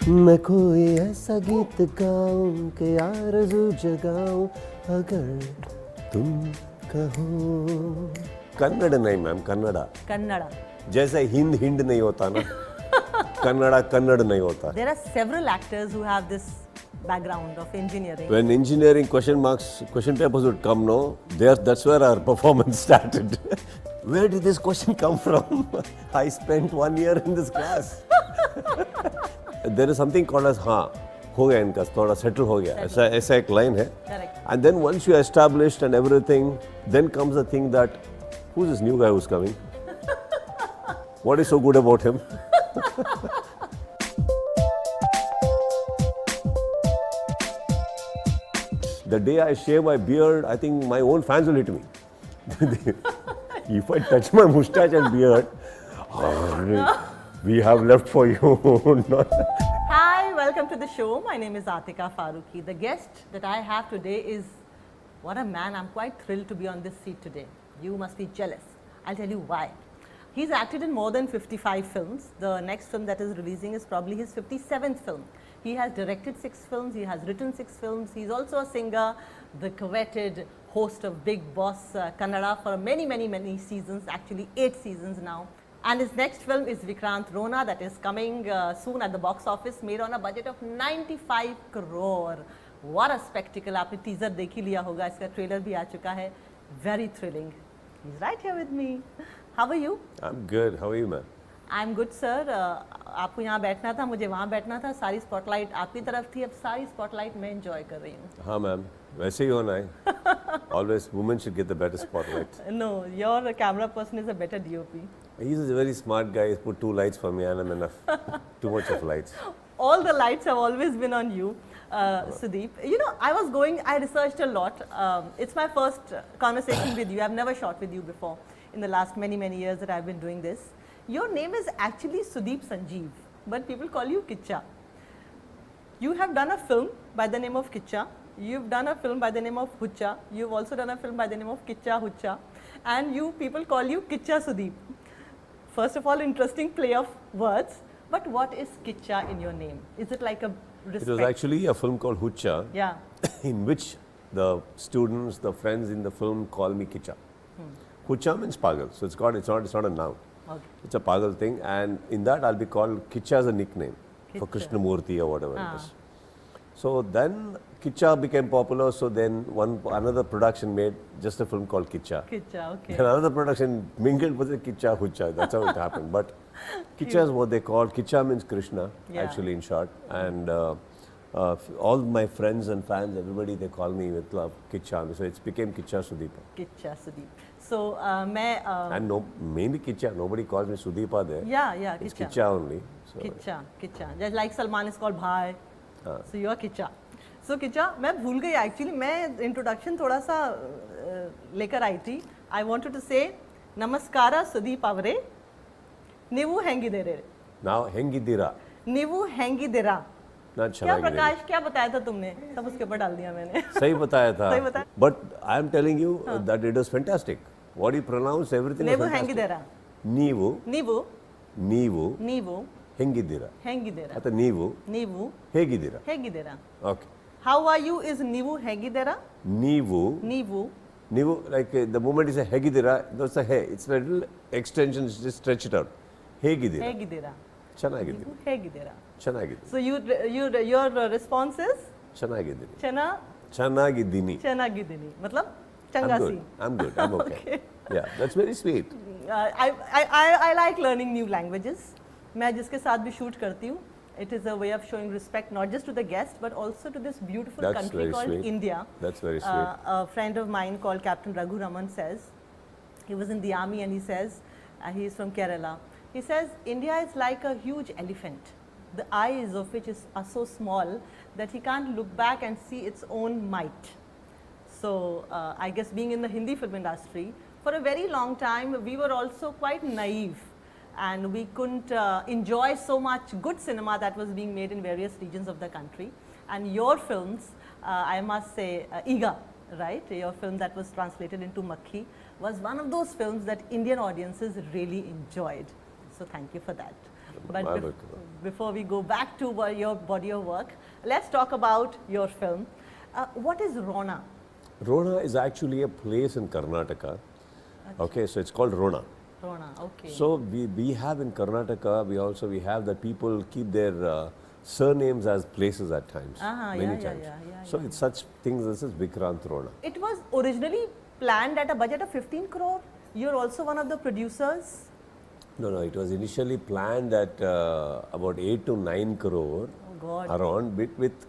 मैं कोई ऐसा गीत गाऊं कि आरज़ू जगाऊं अगर तुम कहो. कन्नड़ नहीं मैम, कन्नड़ा. Kannada. जैसे हिंद नहीं होता ना, कन्नड़ा कन्नड़ नहीं होता. There are several actors who have this background of engineering. When engineering question papers would come, no, that's where our performance started. Where did this question come from? I spent 1 year in this class. There is something called as हाँ, हो गया इनका, थोड़ा settle हो गया. ऐसा एक line है. Correct. And then once you are established and everything, then comes the thing that, who's this new guy who's coming? What is so good about him? The day I shave my beard, I think my own fans will hit me. If I touch my mustache and beard, we have left for you. Hi, welcome to the show. My name is Atika, Farooqui. The guest that I have today is, what a man. I'm quite thrilled to be on this seat today. You must be jealous. I'll tell you why. He's acted in more than 55 films. The next film that is releasing is probably his 57th film. He has directed 6 films, he has written 6 films, he's also a singer, the coveted host of Big Boss Kannada for many seasons, actually 8 seasons now. And his next film is Vikrant, Rona, that is coming soon at the box office, made on a budget of 95 crore. What a spectacle. आपने teaser देख ही लिया होगा, इसका trailer भी आ चुका है. Very thrilling. He's right here with me. How are you? I'm good. How are you, man? I'm good, sir. आपको यहाँ बैठना था, मुझे वहाँ बैठना था. सारी स्पॉटलाइट आपकी तरफ थी, अब सारी स्पॉटलाइट मैं एंजॉय कर रही हूँ. हाँ मैम, वैसे ही होना है. Always women should get the better spotlight. No, your camera person is a better DOP. He's a very smart guy. He's put 2 lights for me and I'm enough. Too much of lights. All the lights have always been on you, Sudeep. You know, I researched a lot. It's my first conversation with you. I've never shot with you before in the last many years that I've been doing this. Your name is actually Sudeep Sanjeev, but people call you Kichha. You have done a film by the name of Kichha. You've done a film by the name of Hucha. You've also done a film by the name of Kichha Hucha. And people call you Kichha Sudeep. First of all, interesting play of words. But what is Kichha in your name? Is it like a respect? It was actually a film called Hucha, yeah, in which the students, the friends in the film call me Kichha. Hucha means pagal, so it's not a noun. Okay. It's a pagal thing, and in that I'll be called Kichha as a nickname for Kichha. Krishnamurti or whatever it is. So then Kichha became popular, so then another production made just a film called Kichha. Kichha, okay. And another production mingled with it, Kichha Hucha. That's how it happened. But Kichha is what they call. Kichha means Krishna, actually in short. And all my friends and fans, everybody, they call me with love Kichha. So it became Kichha Sudeep. Kichha Sudeep. So and mainly Kichha. Nobody calls me Sudeepa there. Yeah, It's Kichha. Kichha only. So Kichha. Just like Salman is called Bhai. So you are Kichha. So Kichha, मैं भूल गई actually. मैं introduction थोड़ा सा लेकर आई थी. I wanted to say Namaskara Sudeep avare. Nivu hengidere. Now hengidira. Nivu hengidera. क्या प्रकाश क्या बताया था तुमने? सब उसके ऊपर डाल दिया मैंने. सही बताया था. सही बताया. But I am telling you that it was fantastic. What you pronounce, everything was fantastic. Nivu hengidera. Nivu hengidira. ಅಥವಾ ನೀವು ಹೇಗಿದ್ದೀರಾ. Okay. How are you is ನೀವು ಹೇಗಿದ್ದೀರಾ. ನೀವು like the moment you say ಹೇಗಿದ್ದೀರಾ, that's a hey. It's a little extension, just stretch it out. ಹೇಗಿದ್ದೀರಾ. ಚೆನ್ನಾಗಿದ್ದೀರಾ. So your response is ಚೆನ್ನಾಗಿದ್ದೀನಿ. मतलब चंगासी. I'm good. I'm okay. Yeah, that's very sweet. I like learning new languages. मैं जिसके साथ भी shoot करती हूँ, it is a way of showing respect not just to the guest but also to this beautiful country called India. That's very sweet. A friend of mine called Captain Raghu Raman says, he was in the army and he says, he is from Kerala. He says, India is like a huge elephant, the eyes of which are so small that he can't look back and see its own might. So I guess being in the Hindi film industry, for a very long time we were also quite naive and we couldn't enjoy so much good cinema that was being made in various regions of the country. And your films, I must say, Iga, right, your film that was translated into Makhi, was one of those films that Indian audiences really enjoyed. So thank you for that. But my work. before we go back to your body of work, let's talk about your film. What is Rona? Rona is actually a place in Karnataka. Okay, so it's called Rona. Rona, okay. So we have in Karnataka, we have that people keep their surnames as places at times, many times. So it's such things as this Vikrant Rona. It was originally planned at a budget of 15 crore. You're also one of the producers. No, it was initially planned at about 8 to 9 crore around, with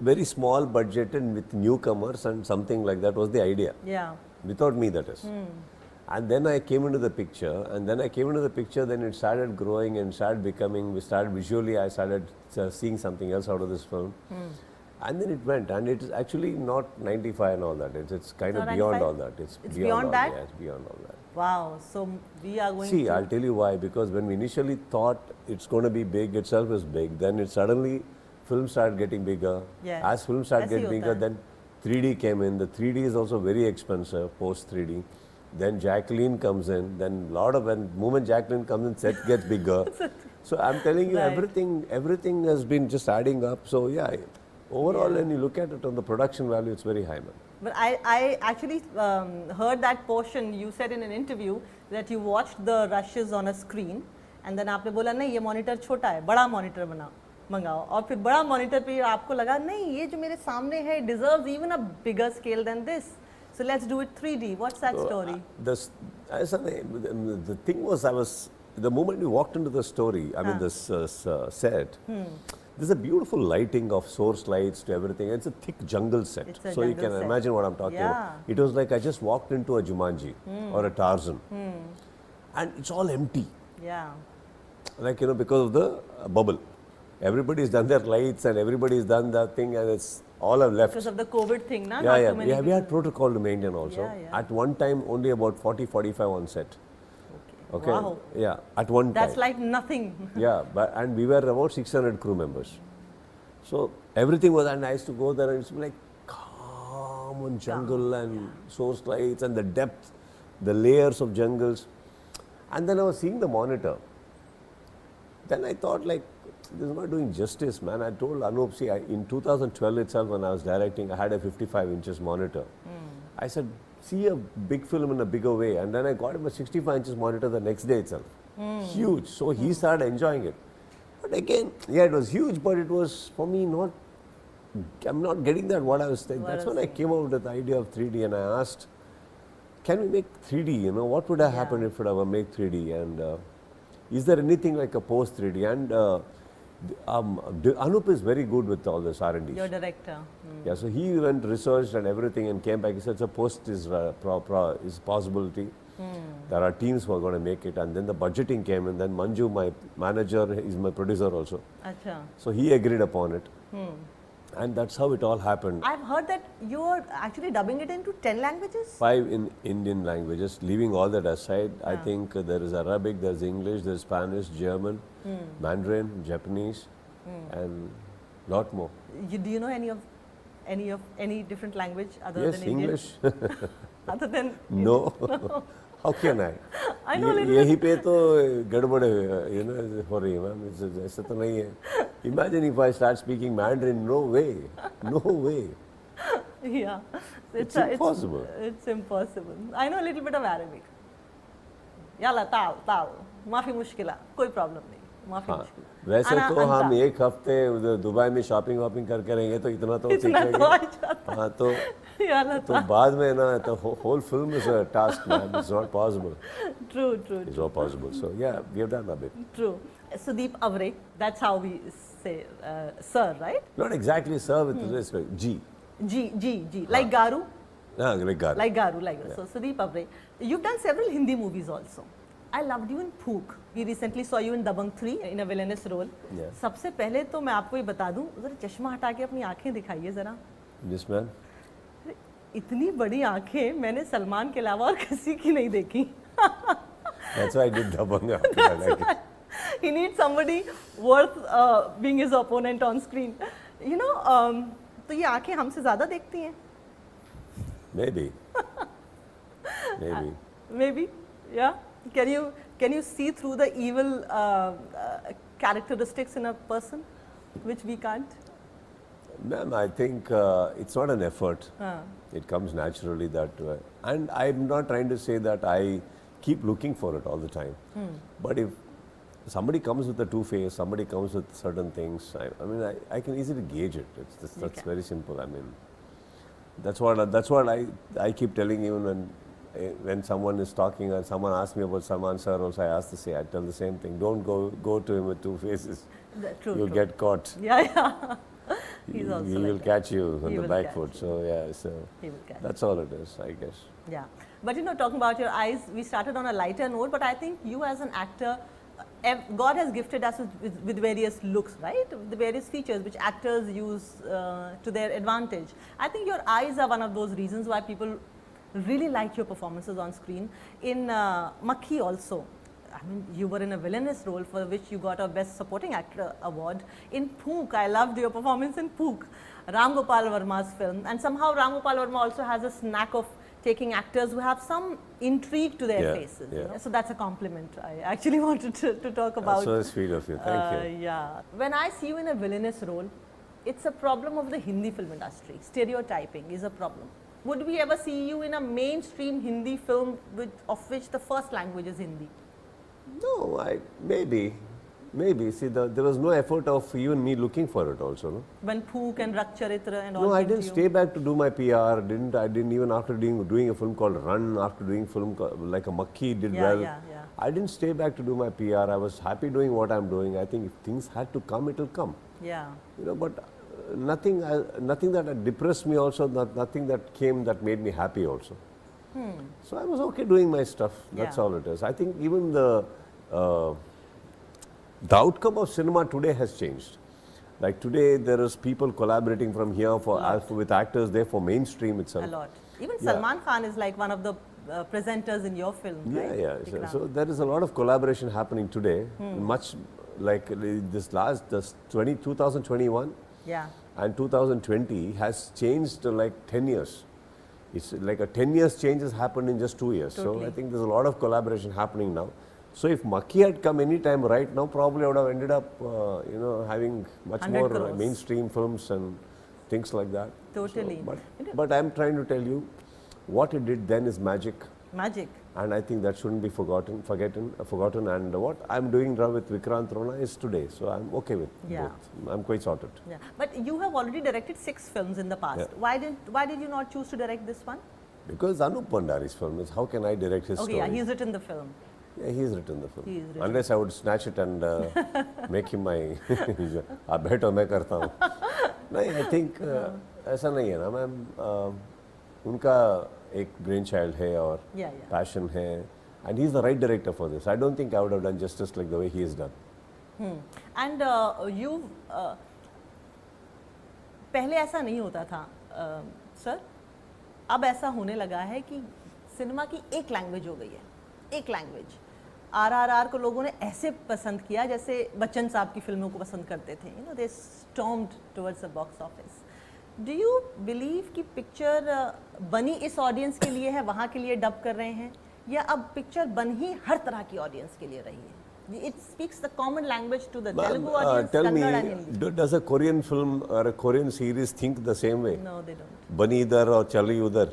very small budget and with newcomers and something like that was the idea. Yeah. Without me, that is. And then I came into the picture, then it started growing and I started seeing something else out of this film. And then it went, and it is actually not 95 and all that. It's kind of beyond 95? all that. It's beyond that? Yeah, it's beyond all that. Wow. So we are going See, to... I'll tell you why. Because when we initially thought it's going to be big, itself is big. Then it suddenly, film started getting bigger. Yeah. As film started Aise getting hota bigger, hai. then 3D came in. The 3D is also very expensive, post 3D. Then Jacqueline comes in. Then moment Jacqueline comes in, set gets bigger. So I'm telling you, Right. everything has been just adding up. So yeah, overall, when you look at it on the production value, it's very high, man. But I actually heard that portion. You said in an interview that you watched the rushes on a screen and then आपने बोला नहीं ये monitor छोटा है, बड़ा monitor मंगाओ और फिर बड़ा monitor पे आपको लगा नहीं ये जो मेरे सामने है deserves even a bigger scale than this. So let's do it 3D. What's that story? The thing was, the moment we walked into the story, this set, there's a beautiful lighting of source lights to everything. It's a thick jungle set. It's a So you jungle can set. imagine what I'm talking about. It was like I just walked into a Jumanji or a Tarzan. And it's all empty. Yeah. Like, because of the bubble. Everybody's done their lights and everybody's done that thing and it's all have left. Because of the COVID thing, na? Yeah, Not too many we had protocol to maintain also. Yeah. At one time, only about 40-45 on set. Okay. Wow. Yeah, at one time. That's like nothing. Yeah, and we were about 600 crew members. So everything was, and I used to go there and it's like calm and jungle and source lights and the depth, the layers of jungles. And then I was seeing the monitor. Then I thought like, this is not doing justice, man. I told Anup, see, in 2012 itself when I was directing, I had a 55 inches monitor. I said, see a big film in a bigger way. And then I got him a 65 inches monitor the next day itself. Huge. So he started enjoying it. But again, yeah, it was huge, but it was for me I'm not getting that what I was saying. That's when I came up with the idea of 3D and I asked, can we make 3D? What would have happened if it ever make 3D? And is there anything like a post 3D? And Anup is very good with all this R&D. Your director. Yeah, so he went researched and everything and came back. He said, "So post is possibility. There are teams who are going to make it." And then the budgeting came, and then Manju, my manager, is my producer also. Acha. So he agreed upon it, and that's how it all happened. I've heard that you're actually dubbing it into 10 languages. 5 in Indian languages. Leaving all that aside, I think there is Arabic, there's English, there's Spanish, German, Mandarin, Japanese, and lot more. Do you know any different language other Yes, than Indian? English. Other than No. How can I? I know a little यही पे तो गड़बड़ हो रही है ma'am. ऐसा तो नहीं है. Imagine if I start speaking Mandarin. No way. No way. Yeah. It's impossible. It's impossible. I know a little bit of Arabic. Yalla tal. माफी मुश्किला. कोई problem नहीं. माफी मुश्किला. वैसे तो हम एक हफ्ते उधर दुबई में शॉपिंग वॉपिंग करके रहेंगे तो इतना तो सीख लेंगे. हाँ तो बाद में ना the whole film is a task, man. It's not possible. True. It's not possible. So yeah, we have done a bit. True. Sudeep Avre, that's how we say sir, right? Not exactly sir with respect. G. Like Garu? Like Garu. Like Garu. So Sudeep Avre, you've done several Hindi movies also. I loved you in Phook. We recently saw you in Dabang 3 in a villainous role. Yeah. सबसे पहले तो मैं आपको ये बता दूं, जरा चश्मा हटा के अपनी आंखें दिखाइए जरा. Yes, man. इतनी बड़ी आंखें मैंने सलमान के अलावा और किसी की नहीं देखी. That's why I did Dabang after I like it. He needs somebody worth being his opponent on screen. तो ये आंखें हमसे ज़्यादा देखती हैं. Maybe. Maybe, yeah. Can you Can you see through the evil characteristics in a person, which we can't? Ma'am, I think it's not an effort. It comes naturally that way. And I'm not trying to say that I keep looking for it all the time. But if somebody comes with a two-face, somebody comes with certain things, I can easily gauge it. That's very simple. I mean, that's what I keep telling you when someone is talking and someone asks me about Salman sir also, I tell the same thing. Don't go to him with two faces. You'll get caught. Yeah. He's also he will catch you on He the will back catch foot. you. So yeah, so He will catch that's all it is, I guess. Yeah. But talking about your eyes, we started on a lighter note, but I think you as an actor, God has gifted us with various looks, right? The various features which actors use to their advantage. I think your eyes are one of those reasons why people really like your performances on screen. In Makhi also, I mean, you were in a villainous role for which you got a Best Supporting Actor award. In Phook, I loved your performance in Phook, Ram Gopal Verma's film. And somehow Ram Gopal Verma also has a knack of taking actors who have some intrigue to their faces. Yeah. You know? So that's a compliment I actually wanted to talk about. That's so sweet of you. Thank you. Yeah. When I see you in a villainous role, it's a problem of the Hindi film industry. Stereotyping is a problem. Would we ever see you in a mainstream Hindi film of which the first language is Hindi? No, maybe. See, there was no effort of even me looking for it also, no? When Phook and Rak Charitra and all. No, I came to didn't you? stay back to do my PR. I didn't even after doing a film called Run, after doing film like a Makhi did well. Yeah. I didn't stay back to do my PR. I was happy doing what I'm doing. I think if things had to come, it'll come. Yeah. But nothing that depressed me also, nothing that came that made me happy also. So I was okay doing my stuff. That's all it is. I think even the outcome of cinema today has changed. Like today, there is people collaborating from here with actors there for mainstream itself. A lot. Even Salman Khan is like one of the presenters in your film, right? Yeah. So there is a lot of collaboration happening today. Much like this 2021 and 2020 has changed like 10 years. It's like a 10 years change has happened in just 2 years. Totally. So I think there's a lot of collaboration happening now. So if Makhi had come any time right now, probably I would have ended up, having much more crores. mainstream films and things like that. Totally. So, but I'm trying to tell you, what he did then is magic. Magic. And I think that shouldn't be forgotten. And what I'm doing now with Vikrant, Rona is today. So I'm okay with both. I'm quite sorted. Yeah. But you have already directed 6 films in the past. Yeah. Why did you not choose to direct this one? Because Anup Bhandari's film is, how can I direct his story? Okay, he's written the film. Yeah, he's written the film. He's written. Unless I would snatch it and make him my ab beto मैं करता हूँ. नहीं, I think ऐसा नहीं है ना ma'am. उनका एक brain child है और passion है, and he's the right director for this. I don't think I would have done justice like the way he has done. And you पहले ऐसा नहीं होता था, सर. अब ऐसा होने लगा है कि सिनेमा की एक लैंग्वेज हो गई है, एक लैंग्वेज. RRR को लोगों ने ऐसे पसंद किया जैसे बच्चन साहब की फिल्मों को पसंद करते थे. They stormed towards the box office. Do you believe कि पिक्चर बनी इस ऑडियंस के लिए है, वहाँ के लिए डब कर रहे हैं, या अब पिक्चर बन ही हर तरह की ऑडियंस के लिए रही है? It speaks the common language to the Telugu audience, tell me, Kannada and Hindi. does a Korean film or a Korean series think the same way? No, they don't. बनी इधर और चली उधर,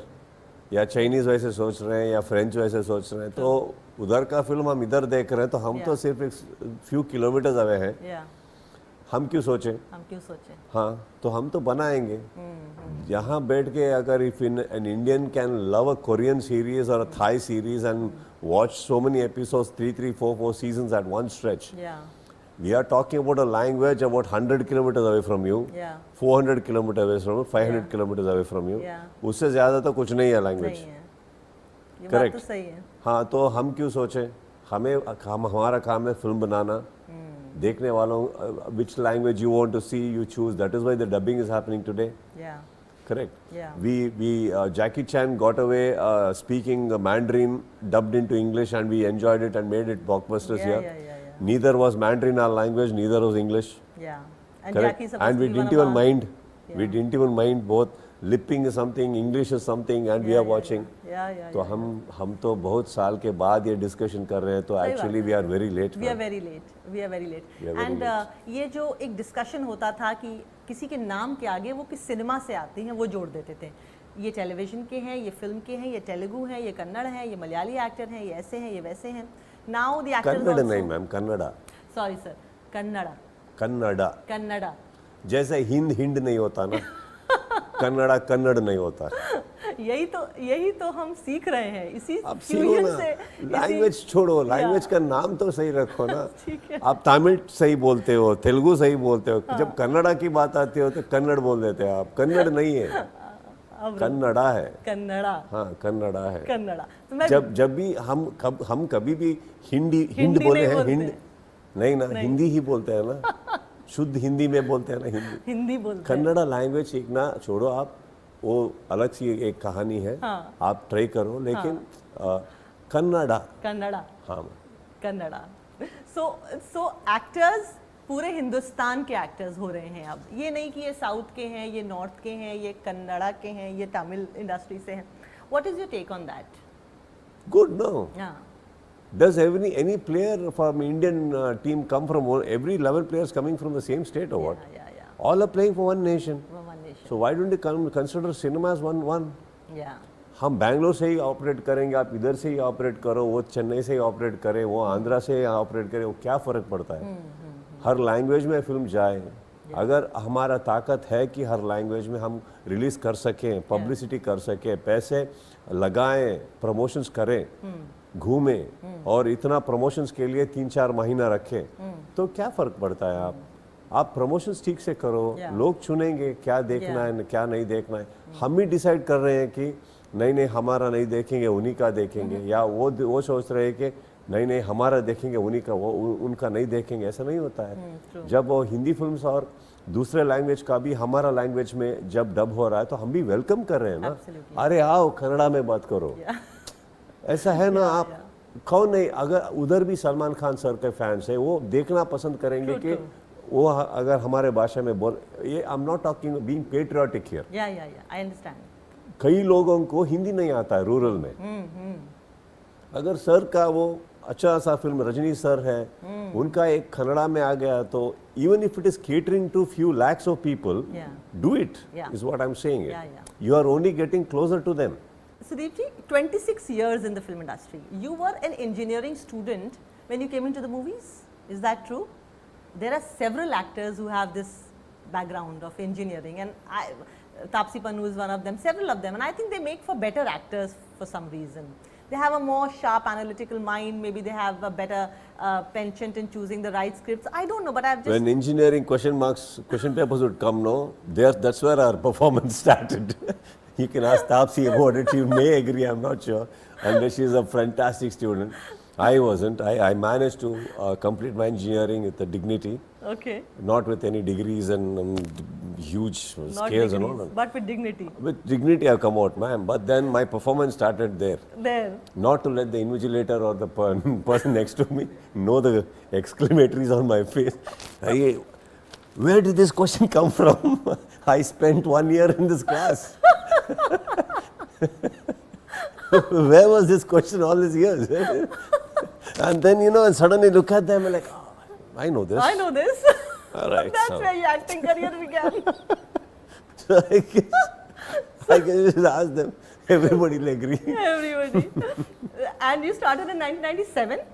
या चाइनीज वैसे सोच रहे हैं या फ्रेंच वैसे सोच रहे हैं, तो उधर का फिल्म हम इधर देख रहे हैं, तो हम तो सिर्फ एक फ्यू किलोमीटर्स अवे हैं. हम क्यों सोचें? हाँ, तो हम तो बनाएंगे. यहाँ बैठ के अगर if an Indian can love a Korean series or a Thai series and watch so many episodes, 3, 4 seasons at one stretch. We are talking about a language about 100 kilometers away from you, 400 kilometers away from you, 500 kilometers away from you. उससे ज़्यादा तो कुछ नहीं है language. Correct. हाँ, तो हम क्यों सोचें? हमारा काम है फिल्म बनाना. देखने वालों, which language you want to see, you choose. That is why the dubbing is happening today. Correct. Jackie Chan got away speaking Mandarin, dubbed into English, and we enjoyed it and made it blockbusters here. Neither was Mandarin our language, neither was English. And correct. And we didn't even mind. We didn't even mind both. lipping is something, English is something, and we are watching. Yeah. तो हम तो बहुत साल के बाद ये discussion कर रहे हैं, तो actually we are very late. We are very late. And ये जो एक डिस्कशन होता था कि किसी के नाम के आगे वो किस सिनेमा से आते हैं वो जोड़ देते थे. ये टेलीविजन के हैं, ये फिल्म के हैं, ये तेलुगु हैं, ये कन्नड़ हैं, ये मलयाली एक्टर हैं, ये ऐसे हैं, ये वैसे हैं. Now the actors Kannada also. नहीं ma'am, Kannada. Sorry sir, Kannada. जैसे हिंद नहीं होता ना, कन्नड़ नहीं होता. यही तो हम सीख रहे हैं इसी आप सीखो ना, लैंग्वेज छोड़ो, लैंग्वेज का नाम तो सही रखो ना. आप तमिल सही बोलते हो, तेलुगु सही बोलते हो, जब कन्नड़ा की बात आती हो तो कन्नड़ बोल देते हैं आप. कन्नड़ नहीं है, कन्नड़ा है. हाँ, कन्नड़ा है. जब भी हम कभी भी हिंद बोले हैं, हिंद नहीं ना, हिंदी ही बोलते हैं ना. शुद्ध हिंदी में बोलते हैं ना, हिंदी बोलते. कन्नड़ा लैंग्वेज सीखना छोड़ो आप, वो अलग सी एक कहानी है. आप ट्राई करो, लेकिन कन्नड़ा. हाँ, कन्नड़ा. सो एक्टर्स पूरे हिंदुस्तान के एक्टर्स हो रहे हैं अब. ये नहीं कि ये साउथ के हैं, ये नॉर्थ के हैं, ये कन्नड़ा के हैं, ये तमिल इंडस्ट्री से हैं. What is your take on that? Good. No, does any player from Indian team come from every level players coming from the same state or what? Yeah. All are playing for one nation. So why don't you consider cinema as one? Yeah. हम बैंगलोर से ही operate करेंगे, आप इधर से ही operate करो, वो चेन्नई से ही operate करे, वो आंध्रा से ऑपरेट करे, वो क्या फ़र्क पड़ता है? हर लैंग्वेज में फिल्म जाए. अगर हमारा ताकत है कि हर लैंग्वेज में हम रिलीज़ कर सकें, पब्लिसिटी कर सकें, पैसे लगाएं, प्रमोशंस करें, घूमें, और इतना प्रमोशंस के लिए 3-4 महीना रखें, तो क्या फ़र्क पड़ता है? आप प्रमोशंस ठीक से करो. लोग चुनेंगे क्या देखना है, क्या नहीं देखना है. हम ही डिसाइड कर रहे हैं कि नहीं हमारा नहीं देखेंगे, उन्हीं का देखेंगे, या वो सोच रहे हैं कि नहीं हमारा देखेंगे, उन्हीं का, वो उनका नहीं देखेंगे. ऐसा नहीं होता है. जब वो हिंदी फिल्म्स और दूसरे लैंग्वेज का भी हमारा लैंग्वेज में जब डब हो रहा है, तो हम भी वेलकम कर रहे हैं ना. अरे आओ, कन्नड़ा में बात करो. ऐसा है ना. आप कौन नहीं, अगर उधर भी सलमान खान सर के फैंस है, वो देखना पसंद करेंगे कि वो अगर हमारे भाषा में बोल. ये I am not talking being patriotic here. I understand. कई लोगों को हिंदी नहीं आता है रूरल में. अगर सर का वो अच्छा सा फिल्म रजनी सर है, उनका एक कन्नड़ा में आ गया, तो even if it is catering to few lakhs of people, do it, is what I'm saying. You are only getting closer to them. Sudeep ji, 26 years in the film industry. You were an engineering student when you came into the movies. Is that true? There are several actors who have this background of engineering, and Taapsee Pannu is one of them, several of them, and I think they make for better actors for some reason. They have a more sharp analytical mind, maybe they have a better penchant in choosing the right scripts. I don't know, but I've just... When engineering question papers would come, no, that's where our performance started. You can ask Taapsee about it, she may agree, I'm not sure, unless she's a fantastic student. I wasn't. I managed to complete my engineering with a dignity. Okay. Not with any degrees and huge Not scales degrees, and all. but with dignity. With dignity I've come out, ma'am. But then my performance started there. Not to let the invigilator or the person next to me know the exclamatories on my face. Hey, where did this question come from? I spent 1 year in this class. Where was this question all these years? And then, and suddenly look at them and like, oh, I know this. I know this. All right. That's where your acting career began. So I can just ask them. Everybody will agree. Everybody. And you started in 1997? Is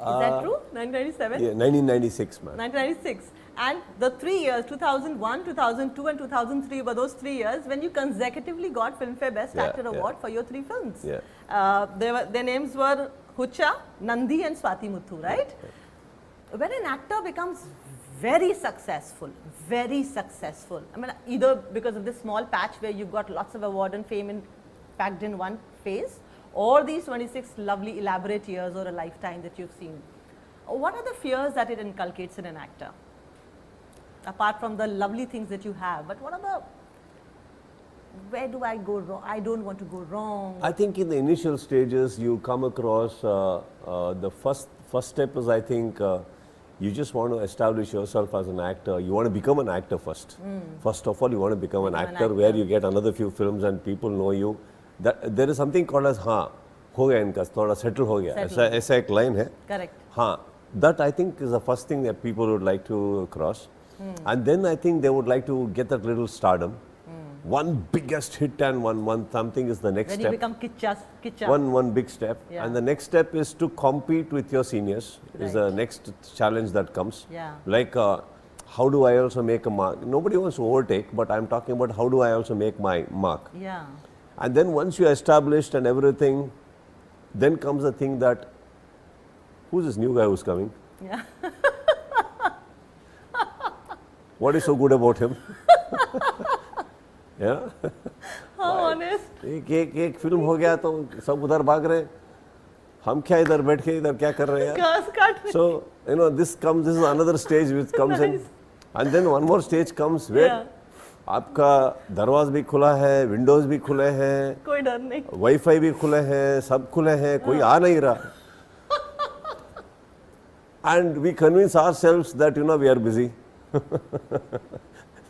that true? 1997? Yeah, 1996, man. 1996. And the 3 years, 2001, 2002 and 2003 were those 3 years when you consecutively got Filmfare Best Actor Award for your 3 films. Yeah. Their names were Hucha, Nandi and Swati Muthu, right? When an actor becomes very successful, I mean, either because of this small patch where you've got lots of award and fame packed in one phase, or these 26 lovely elaborate years or a lifetime that you've seen, what are the fears that it inculcates in an actor? Apart from the lovely things that you have, but what are the, where do I go wrong? I don't want to go wrong. I think in the initial stages you come across, the first step is, I think, You just want to establish yourself as an actor. You want to become an actor first. First of all, you want to become an actor where you get another few films and people know you. That there is something called as हाँ हो गया इनका थोड़ा settle हो गया ऐसा एक line है. Correct. हाँ, that I think is the first thing that people would like to cross. And then I think they would like to get that little stardom. One biggest hit and one something is the next When step. you become Kichha. One big step. Yeah. And the next step is to compete with your seniors is the next challenge that comes. Yeah. Like how do I also make a mark? Nobody wants to overtake, but I'm talking about how do I also make my mark. Yeah. And then once you're established and everything, then comes the thing that, who's this new guy who's coming? Yeah. What is so good about him? Yeah? How honest. एक film हो गया तो सब उधर भाग रहे हैं. हम क्या इधर बैठ के इधर क्या कर रहे हैं? Gas cut. So, this is another stage which comes in. And then one more stage comes where आपका दरवाज़ भी खुला है, विंडोज भी खुले हैं, कोई डर नहीं. वाईफाई भी खुले हैं, सब खुले हैं, कोई आ नहीं रहा. And we convince ourselves that we are busy.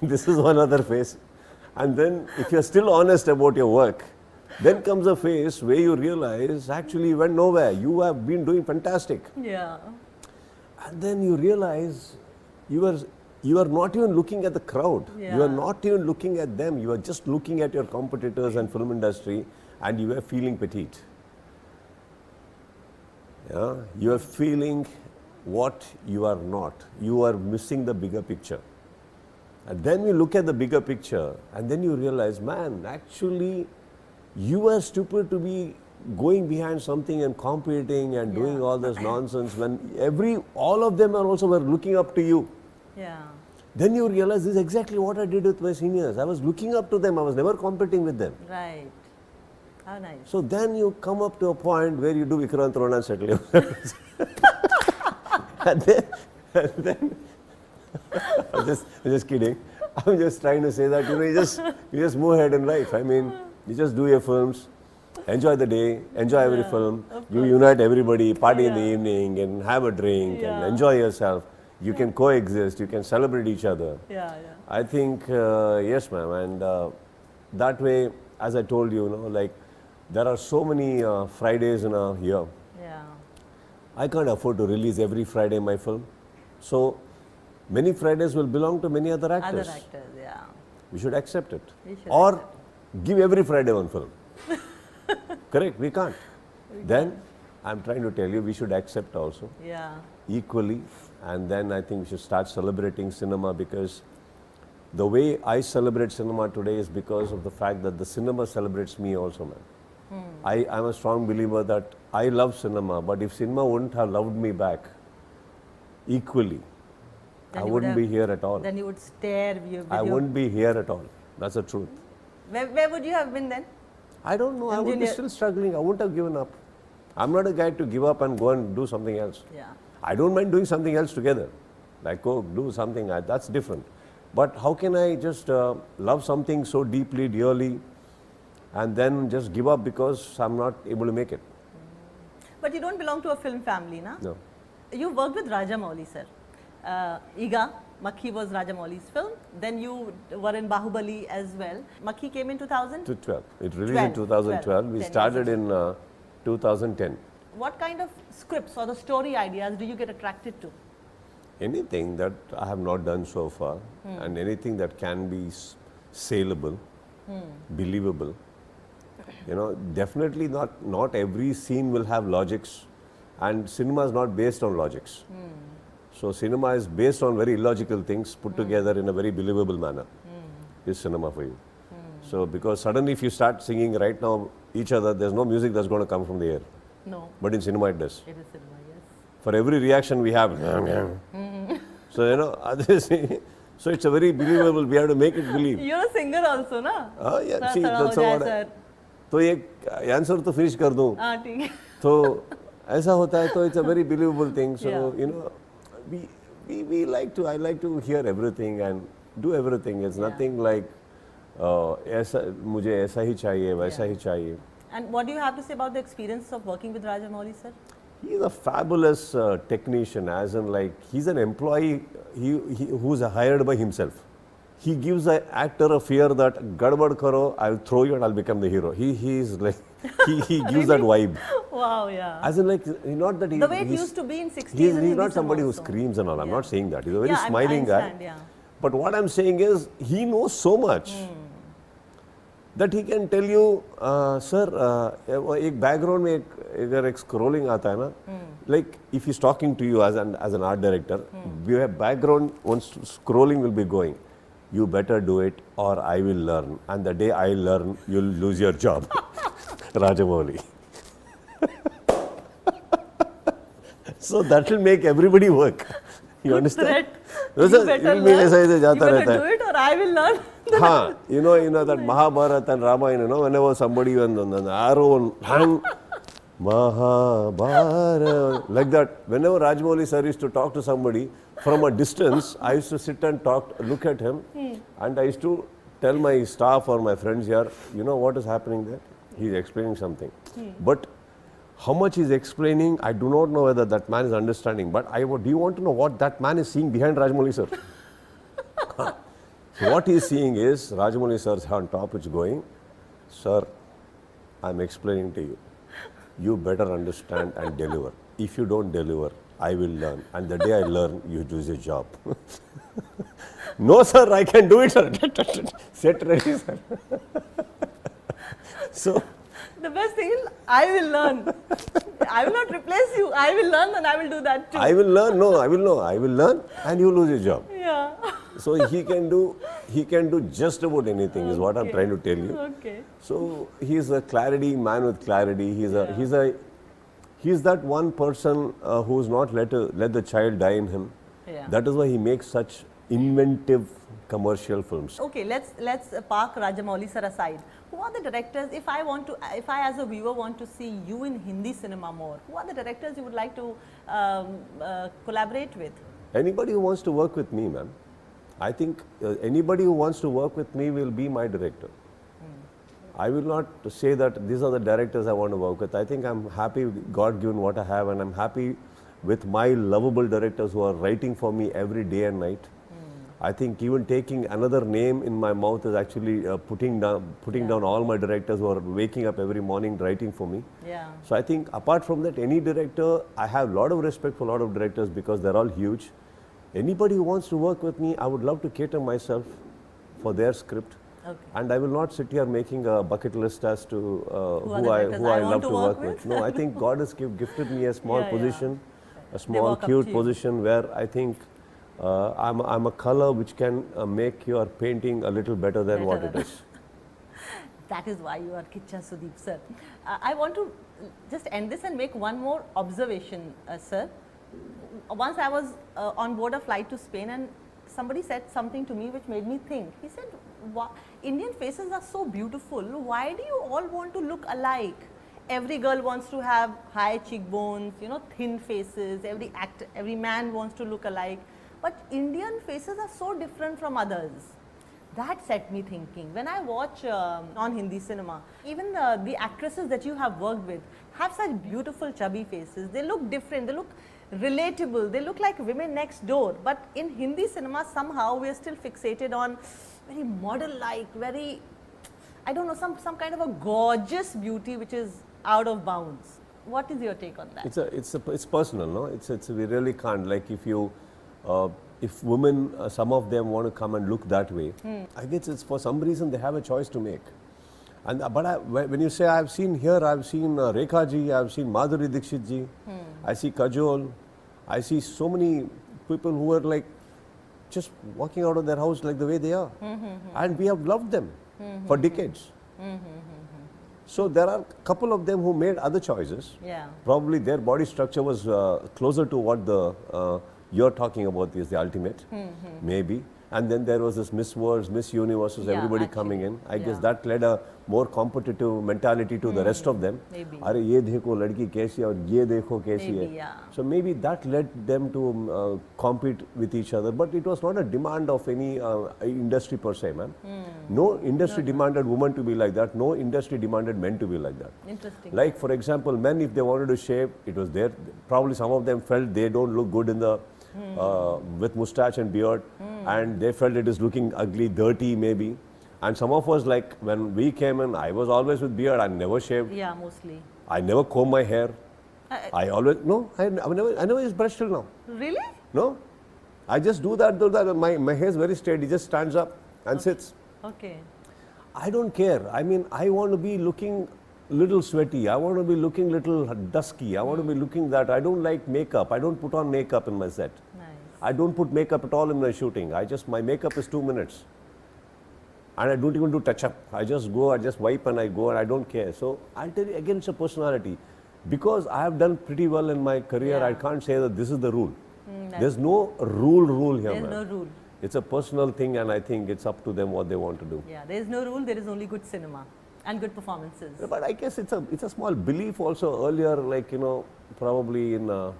This is one other phase. And then if you're still honest about your work, then comes a phase where you realize actually you went nowhere. You have been doing fantastic. Yeah. And then you realize you are not even looking at the crowd. Yeah. You are not even looking at them. You are just looking at your competitors and film industry, and you are feeling petite. Yeah? You are feeling what you are not. You are missing the bigger picture. And then you look at the bigger picture, and then you realize, man, actually, you are stupid to be going behind something and competing and doing all this nonsense when all of them were looking up to you. Yeah. Then you realize this is exactly what I did with my seniors. I was looking up to them. I was never competing with them. Right. How nice. So then you come up to a point where you do Vikrant, Rona and settle. and then I'm just kidding. I'm just trying to say that you just move ahead in life. I mean, you just do your films, enjoy the day, enjoy every film. You unite everybody, party in the evening, and have a drink and enjoy yourself. You can coexist. You can celebrate each other. Yeah. I think yes, ma'am. And that way, as I told you, like there are so many Fridays in a year. Yeah. I can't afford to release every Friday my film. So many Fridays will belong to many other actors. Other actors, yeah. We should accept it. Or Give every Friday one film. Correct? We can't. Then I'm trying to tell you we should accept also. Yeah. Equally. And then I think we should start celebrating cinema, because the way I celebrate cinema today is because of the fact that the cinema celebrates me also, man. I'm a strong believer that I love cinema, but if cinema wouldn't have loved me back equally, Then I you wouldn't would be here at all. Then you would stare. I wouldn't be here at all. That's the truth. Where would you have been then? I don't know. I would be still struggling. I wouldn't have given up. I'm not a guy to give up and go and do something else. Yeah. I don't mind doing something else together. Like go do something, that's different. But how can I just love something so deeply, dearly, and then just give up because I'm not able to make it? But you don't belong to a film family, na? No. You worked with Rajamouli, sir. Iga, Makhi was Rajamouli's film. Then you were in Bahubali as well. Makhi came in 2012. It released in 2012. We started in 2010. What kind of scripts or the story ideas do you get attracted to? Anything that I have not done so far, and anything that can be saleable, believable. Definitely not every scene will have logics, and cinema is not based on logics. So cinema is based on very illogical things put together in a very believable manner. Is cinema for you? So because suddenly if you start singing right now each other, there's no music that's going to come from the air. No. But in cinema it does. It is cinema, yes. For every reaction we have. So so it's a very believable. We have to make it believe. You're a singer also, na? Yeah. See, that's what. तो ये answer तो finish कर दूं. ठीक है. तो ऐसा होता है तो it's a very believable thing. So I like to hear everything and do everything. It's nothing like मुझे ऐसा ही चाहिए वैसा ही चाहिए. And what do you have to say about the experience of working with Rajamouli, sir? He's a fabulous technician, as in like he's an employee who's hired by himself. He gives the actor a fear that gadbad karo, I'll throw you and I'll become the hero. He's like he gives that vibe. Wow, yeah. As in like not that he, The way it used to be in 60s. he's not somebody who screams and all. I'm not saying that. He's a very smiling guy. Yeah. But what I'm saying is he knows so much that he can tell you, sir, एक background में अगर एक scrolling आता है ना, like if he's talking to you as an art director, your background once scrolling will be going. You better do it or I will learn. And the day I learn, you'll lose your job. Rajamouli. So that will make everybody work. You understand? You better do it or I will learn. Haan, you know that Mahabharata and Ramayana, whenever somebody went on an arrow and hang, Mahabharata, like that. Whenever Rajamouli sir used to talk to somebody from a distance, I used to sit and look at him, and I used to tell my staff or my friends here, you know what is happening there? He's explaining something. But how much he's explaining, I do not know whether that man is understanding. But do you want to know what that man is seeing behind Rajamouli sir? So what he's seeing is Rajamouli sir's on top, it's going, sir, I'm explaining to you. You better understand and deliver. If you don't deliver, I will learn. And the day I learn, you lose your job. No, sir, I can do it, sir. Set ready, sir. So, the best thing is, I will learn. I will not replace you. I will learn and I will do that too. I will learn. No, I will know. I will learn and you lose your job. Yeah. So he can do just about anything is what I'm trying to tell you. Okay. So he's a man with clarity. He's that one person who's not let the child die in him. Yeah. That is why he makes such inventive commercial films. Okay, let's park Rajamouli sir aside. Who are the directors, if I as a viewer want to see you in Hindi cinema more, who are the directors you would like to collaborate with? Anybody who wants to work with me, ma'am. I think anybody who wants to work with me will be my director. I will not say that these are the directors I want to work with. I think I'm happy with God given what I have, and I'm happy with my lovable directors who are writing for me every day and night. I think even taking another name in my mouth is actually putting down all my directors who are waking up every morning writing for me. Yeah. So I think apart from that, any director, I have a lot of respect for a lot of directors because they're all huge. Anybody who wants to work with me, I would love to cater myself for their script. Okay. And I will not sit here making a bucket list as to who I love to work with. No, I think God has gifted me a small position, a small cute position where I think I'm a color which can make your painting a little better than what it is. That is why you are Kichha Sudeep, sir. I want to just end this and make one more observation, sir. Once I was on board a flight to Spain and somebody said something to me which made me think. He said, Indian faces are so beautiful. Why do you all want to look alike? Every girl wants to have high cheekbones, thin faces. Every man wants to look alike. But Indian faces are so different from others. That set me thinking. When I watch non-Hindi cinema, even the actresses that you have worked with have such beautiful chubby faces. They look different. They look relatable. They look like women next door. But in Hindi cinema, somehow we are still fixated on very model-like, very, I don't know, some kind of a gorgeous beauty which is out of bounds. What is your take on that? It's personal, no? We really can't. Like if women, some of them want to come and look that way, I guess it's for some reason they have a choice to make. And when you say I've seen Rekha ji, I've seen Madhuri Dixit ji, I see Kajol, I see so many people who are like just walking out of their house like the way they are, and we have loved them for decades. So there are a couple of them who made other choices. Yeah. Probably their body structure was closer to what you're talking about is the ultimate, maybe. And then there was this Miss Worlds, Miss Universes, Yeah, everybody actually, coming in. I guess yeah. that led a more competitive mentality to the rest of them. Maybe. अरे ये देखो लड़की कैसी है और ये देखो कैसी है. Maybe, yeah. So maybe that led them to compete with each other. But it was not a demand of any industry per se, ma'am. No industry demanded women to be like that. No industry demanded men to be like that. Interesting. Like for example, men, if they wanted to shave, it was there. Probably some of them felt they don't look good in the with mustache and beard, and they felt it is looking ugly, dirty maybe. And some of us, like when we came in, I was always with beard. I never shaved. Yeah, mostly. I never comb my hair. I always I never use brush till now. Really? No, I just do that. My hair is very straight. It just stands up and sits. Okay. I don't care. I mean, I want to be looking little sweaty. I want to be looking little dusky. I want to be looking that. I don't like makeup. I don't put on makeup in my set. Nice. I don't put makeup at all in my shooting. My makeup is 2 minutes. And I don't even do touch up. I just go, I just wipe and I go and I don't care. So I'll tell you again, it's a personality. Because I have done pretty well in my career, Yeah. I can't say that this is the rule. There's no rule here, There's man. no rule. It's a personal thing, and I think it's up to them what they want to do. Yeah, there is no rule. There is only good cinema and good performances. But I guess it's a small belief also earlier, like, probably in,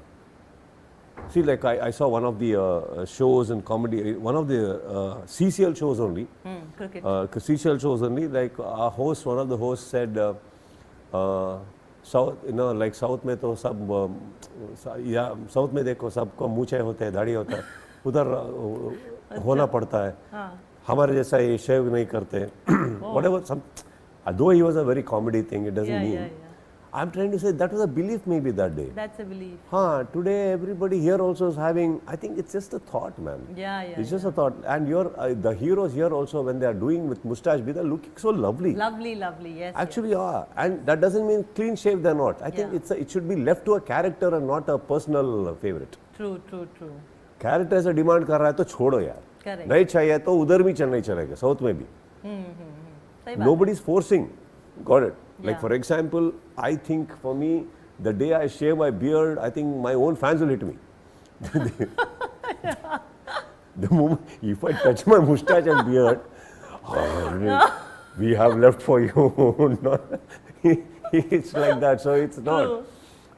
see, like I saw one of the shows in comedy, one of the CCL shows only, Cricket. CCL shows only, like one of the hosts said, South, like South में तो सब, या South में देखो सबको मूछे होते हैं, दाढ़ी होता है, उधर होना पड़ता है, हमारे जैसा ये शेव नहीं करते, whatever, though he was a very comedy thing, it doesn't mean. Yeah. I'm trying to say that was a belief maybe that day. That's a belief. Today everybody here also is having, I think it's just a thought, man. Yeah. It's just a thought. And the heroes here also, when they are doing with mustache, they're looking so lovely. Lovely, yes. Actually, and that doesn't mean clean shave they're not. I think it should be left to a character and not a personal favorite. True. Character ऐसा demand कर रहा है तो छोड़ो यार. Correct. नहीं चाहिए तो उधर भी नहीं चलेगा, South में भी. सही बात. Nobody's forcing. Got it. Like Yeah. for example, I think for me, the day I shave my beard, I think my own fans will hit me. The moment, if I touch my mustache and beard, we have left for you. It's like that, so it's not. True.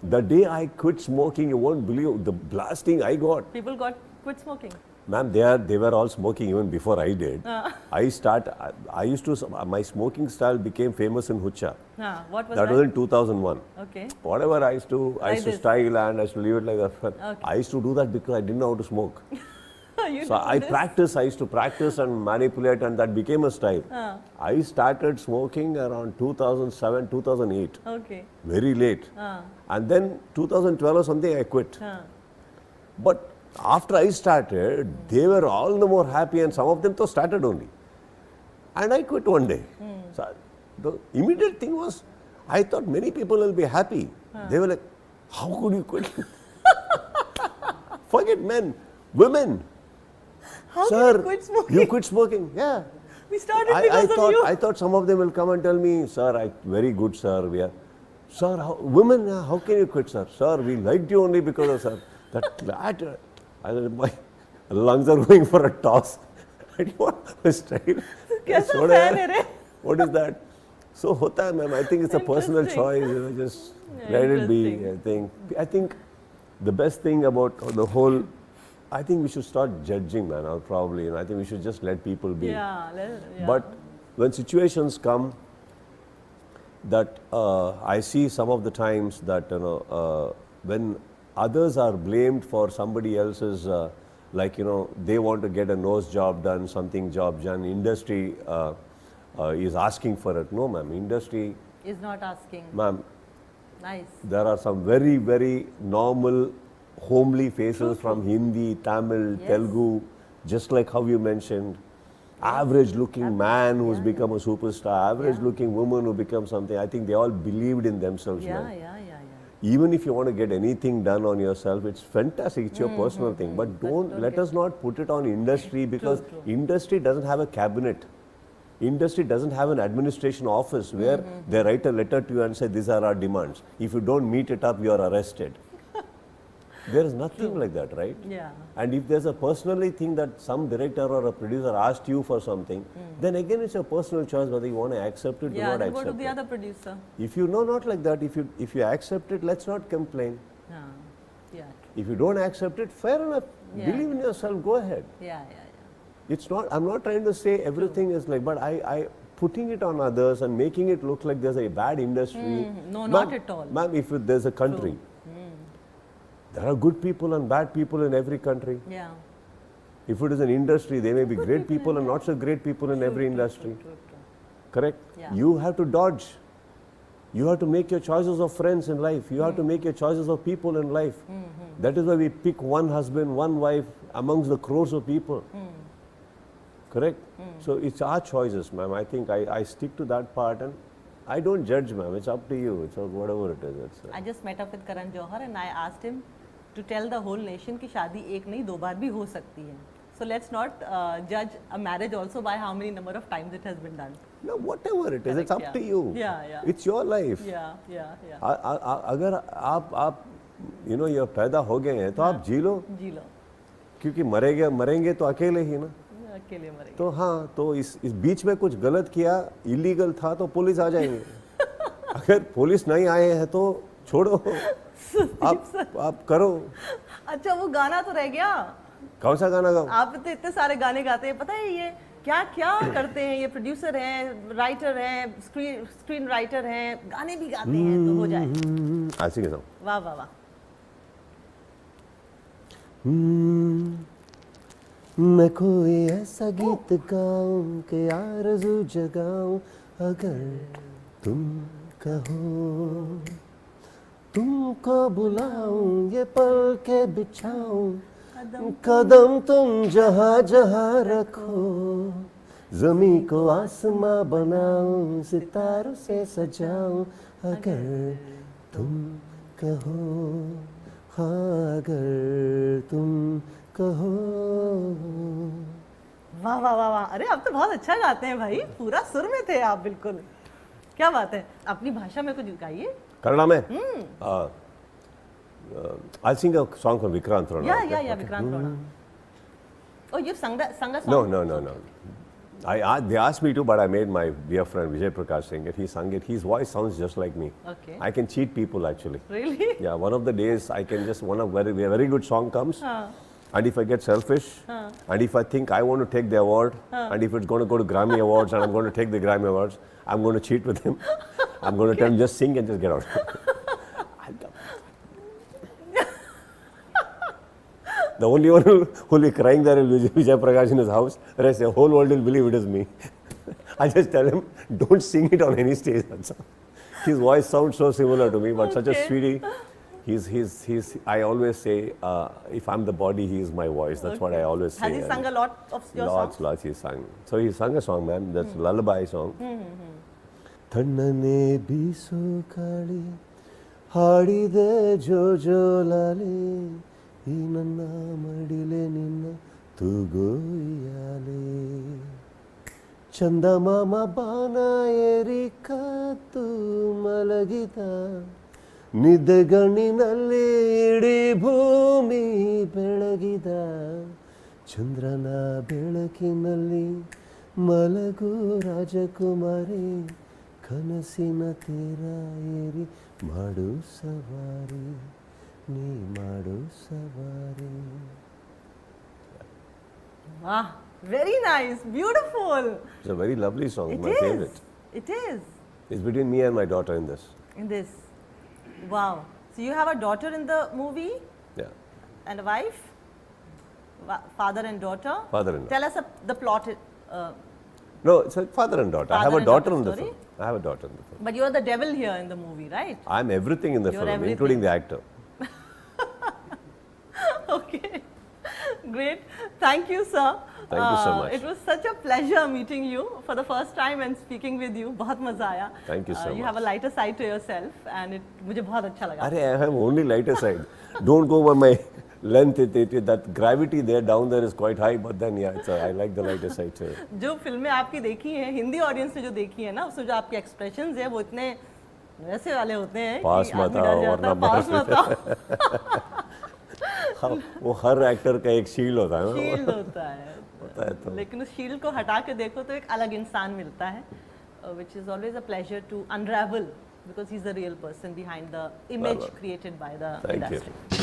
The day I quit smoking, you won't believe the blasting I got. People quit smoking. Ma'am, they were all smoking even before I did. I used to, my smoking style became famous in Hucha. What was That was in 2001. Okay. Whatever I used to this. style and I used to leave it like that. Okay. I used to do that because I didn't know how to smoke. You So know I this? used to practice and manipulate, and that became a style. I started smoking around 2007, 2008. Okay. Very late. And then 2012 or something I quit. But after I started, they were all the more happy, and some of them started only. And I quit one day. So the immediate thing was, I thought many people will be happy. They were like, how could you quit? Forget men, women. How Sir, can you quit smoking? You quit smoking, yeah. We started because of you. I thought some of them will come and tell me, sir, very good, sir. Sir, women, how can you quit, sir? Sir, we liked you only because of, sir. My lungs are going for a toss. I don't want to style. कैसा fan है रे? What is that? So hota hai, ma'am. I think it's a personal choice. Just let it be. I think the best thing about the whole, I think we should start judging, man. Probably, and I think we should just let people be. Yeah. But when situations come, that I see some of the times that when others are blamed for somebody else's, they want to get a nose job done, something job done. Industry is asking for it. No, ma'am. Industry is not asking. Ma'am. Nice. There are some very, very normal, homely faces from Hindi, Tamil, Telugu, just like how you mentioned. Average looking man who's become a superstar, average looking woman who becomes something. I think they all believed in themselves, man. Yeah. Even if you want to get anything done on yourself, it's fantastic. It's your personal thing. But let us not put it on industry, because industry doesn't have a cabinet. Industry doesn't have an administration office where they write a letter to you and say, these are our demands. If you don't meet it up, you are arrested. There is nothing like that, right? Yeah. And if there's a personally thing that some director or a producer asked you for something, then again it's your personal choice whether you want to accept it or Yeah, not then go accept to the it. other producer. If you know not like that, if you accept it, let's not complain. Yeah. Yeah. If you don't accept it, fair enough. Yeah. Believe in yourself, go ahead. Yeah. It's not, I'm not trying to say everything is like, but I putting it on others and making it look like there's a bad industry. No, not at all. Ma'am, if there's a country, there are good people and bad people in every country. Yeah. If it is an industry, there may be Good great people people and not so great people in every industry. True. Correct? Yeah. You have to dodge. You have to make your choices of friends in life. You have to make your choices of people in life. That is why we pick one husband, one wife amongst the crores of people. Correct? So it's our choices, ma'am. I think I stick to that part and I don't judge, ma'am. It's up to you. It's whatever it is. I just met up with Karan Johar and I asked him to tell the whole nation कि शादी एक नहीं दो बार भी हो सकती है. So let's not judge a marriage also by how many number of times it has been done. No, whatever it is, it's up yeah. to you. Yeah. It's your life. Yeah. अगर आप ये पैदा हो गए हैं तो आप जी लो क्योंकि मरेंगे तो अकेले ही ना अकेले मरेंगे तो हाँ तो इस बीच में कुछ गलत किया इलीगल था तो पुलिस आ जाएंगे अगर पुलिस नहीं आए हैं तो छोड़ो आप करो अच्छा वो गाना तो रह गया कौन सा गाना गाओ आप तो इतने सारे गाने गाते हैं पता है ये क्या क्या करते हैं ये प्रोड्यूसर हैं राइटर हैं स्क्रीन राइटर हैं गाने भी गाते हैं तो हो जाए ऐसे के सॉन्ग वाह मैं कोई ऐसा गीत गाऊं कि आरज़ू जगाऊं अगर तुम कहो तुमको बुलाऊं ये पल के बिछाऊं कदम तुम जहाँ जहाँ रखो ज़मीं को आसमां बनाऊं सितारों से सजाऊं अगर तुम कहो हाँ अगर तुम कहो वाह अरे आप तो बहुत अच्छा गाते हैं भाई पूरा सुर में थे आप बिल्कुल क्या बात है अपनी भाषा में कुछ गाइए कन्नड़ा में I'll sing a song from Vikrant Rona. Yeah, Vikrant Rona. Oh, you've sung a song? No. They asked me to, but I made my dear friend Vijay Prakash sing it. He sung it. His voice sounds just like me. Okay. I can cheat people actually. Really? Yeah, one of the days I can just, a very good song comes. And if I get selfish, and if I think I want to take the award, and if it's going to go to Grammy Awards and I'm going to take the Grammy Awards, I'm going to cheat with him. I'm going to tell him just sing and just get out. The only one who will be crying there will be Vijay Prakash in his house. The rest, the whole world will believe it is me. I just tell him, don't sing it on any stage. His voice sounds so similar to me, but such a sweetie. I always say, if I'm the body, he is my voice. That's what I always say. Has he sung a lot of your songs? Lots he sang. So he sang a song, ma'am. That's lullaby song. Thannane bisu kali, haadide jojo lale. ಈ ನನ್ನ ಮಡಿಲೆ ನಿನ್ನ ತೂಗೋಯ್ಯಾಲೆ ಚಂದಮಾಮ ಬಾನ ಏರಿ ಕತ್ತು ಮಲಗಿದ ನಿದ್ದೆಗಣ್ಣಿನಲ್ಲಿ ಇಡೀ ಭೂಮಿ ಬೆಳಗಿದ ಚಂದ್ರನ ಬೆಳಕಿನಲ್ಲಿ ಮಲಗು ರಾಜಕುಮಾರಿ ಕನಸಿನ ತೀರ ಏರಿ ಮಾಡು ಸವಾರಿ Wow, very nice, beautiful. It's a very lovely song, my favorite. It is. It's between me and my daughter in this. Wow. So you have a daughter in the movie? Yeah. And a wife? Father and daughter? Father and daughter. Tell us the plot. No, it's a father and daughter. I have a daughter in the film. I have a daughter in the film. But you're the devil here in the movie, right? I'm everything in the film, including the actor. Okay, great. Thank you, sir. Thank you so much. It was such a pleasure meeting you for the first time and speaking with you. बहुत मजा आया. Thank you so much. You have a lighter side to yourself, and मुझे बहुत अच्छा लगा. I have only lighter side. Don't go by my length. That gravity there down there is quite high, but then I like the lighter side too. जो फिल्में आपकी देखी हैं, Hindi audience ने जो देखी है ना, उसमें जो आपके एक्सप्रेशंस हैं, वो इतने वैसे वाले होते हैं पास मत आओ वरना पास मत आओ. वो हर एक्टर का एक शील्ड होता है ना, शील्ड होता है, तो लेकिन उस शील्ड को हटा के देखो तो एक अलग इंसान मिलता है, which is always a pleasure to unravel because he's the real person behind the image created by the Thank you. industry.